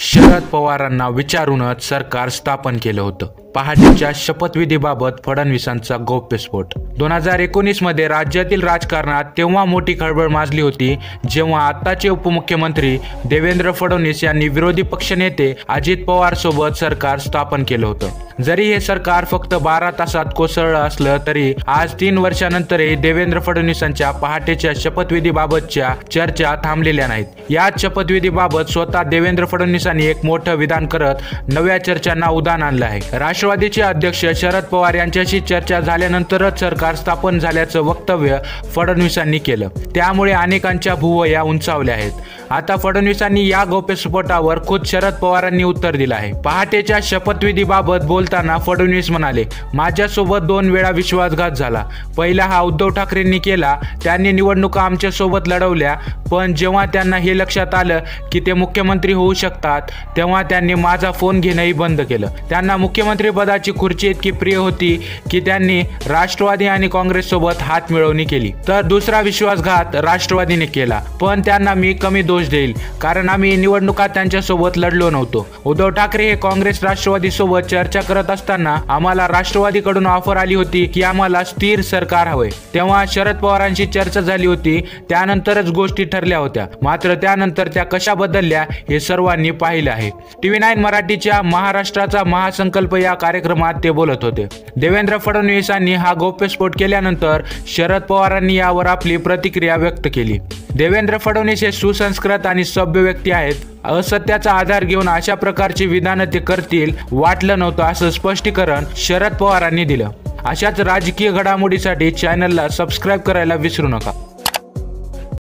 शरद पवारांना विचारूनच सरकार स्थापन केलं होतं। पहाटेच्या शपथविधीबाबत फडणवीसांचा गौप्यस्फोट। 2019 मध्ये राज्यातील राजकारणात तेव्हा मोठी खळबळ माजली होती जेव्हा आत्ताचे उपमुख्यमंत्री देवेंद्र फडणवीस यांनी विरोधी पक्षनेते अजित पवार सोबत सरकार स्थापन केलं होतं। जरी हे सरकार फक्त 12 तासात कोसळलं असलं तरी आज 3 वर्षानंतरही देवेंद्र फडणवीसांच्या पहाटेच्या शपथविधीबाबतच्या चर्चा थांबलेल्या नाहीत। या शपथविधीबाबत स्वतः देवेंद्र फडणवीसांनी एक मोठं विधान करत नव्या चर्चांना उधाण आणलं आहे। राष्ट्रवादीचे अध्यक्ष शरद पवार यांच्याशी चर्चा झाल्यानंतरच सरकार स्थापन झाल्याचं वक्तव्य फडणवीसांनी केलं। त्यामुळे अनेकांच्या भुवया उंचावल्या आहेत। आता फडणवीसांनी या गौप्यस्फोटावर खुद शरद पवारांनी उत्तर दिलं आहे। पहाटेच्या शपथविधीबाबत बोलताना फडणवीस म्हणाले, माझ्यासोबत 2 वेळा विश्वासघात झाला। पहिला हा उद्धव ठाकरेंनी केला, त्यांनी निवडणुका आमच्या सोबत लढवल्या, पण जेव्हा त्यांना हे लक्षात आलं की ते मुख्यमंत्री होऊ शकतात तेव्हा त्यांनी माझा फोन घेणंही बंद केलं। त्यांना मुख्यमंत्री पदाची खुर्ची इतकी प्रिय होती की त्यांनी राष्ट्रवादी आणि काँग्रेस सोबत हात मिळवणी केली। तर दुसरा विश्वासघात राष्ट्रवादीने केला, पण त्यांना मी कमी दोष देईल कारण आम्ही निवडणुका त्यांच्या सोबत लढलो नव्हतो। उद्धव ठाकरे हे काँग्रेस राष्ट्रवादी सोबत चर्चा करत असताना आम्हाला राष्ट्रवादीकडून ऑफर आली होती की आम्हाला स्थिर सरकार हवे। तेव्हा शरद पवारांशी चर्चा झाली होती, त्यानंतरच गोष्टी ठरल्या होत्या। मात्र त्यानंतर त्या कशा बदलल्या हे सर्वांनी पाहिलं आहे। TV9 मराठीच्या महाराष्ट्राचा महासंकल्प या कार्यक्रमात ते बोलत होते। देवेंद्र फडणवीसांनी हा गौप्यस्फोट केल्यानंतर शरद पवारांनी यावर आपली प्रतिक्रिया व्यक्त केली। देवेंद्र फडणवीस हे सुसंस्कृत आणि सभ्य व्यक्ती आहेत। असत्याचा आधार घेऊन अशा प्रकारची विधानं ते करतील वाटलं नव्हतं असं स्पष्टीकरण शरद पवारांनी दिलं। अशाच राजकीय घडामोडीसाठी चॅनलला सबस्क्राईब करायला विसरू नका।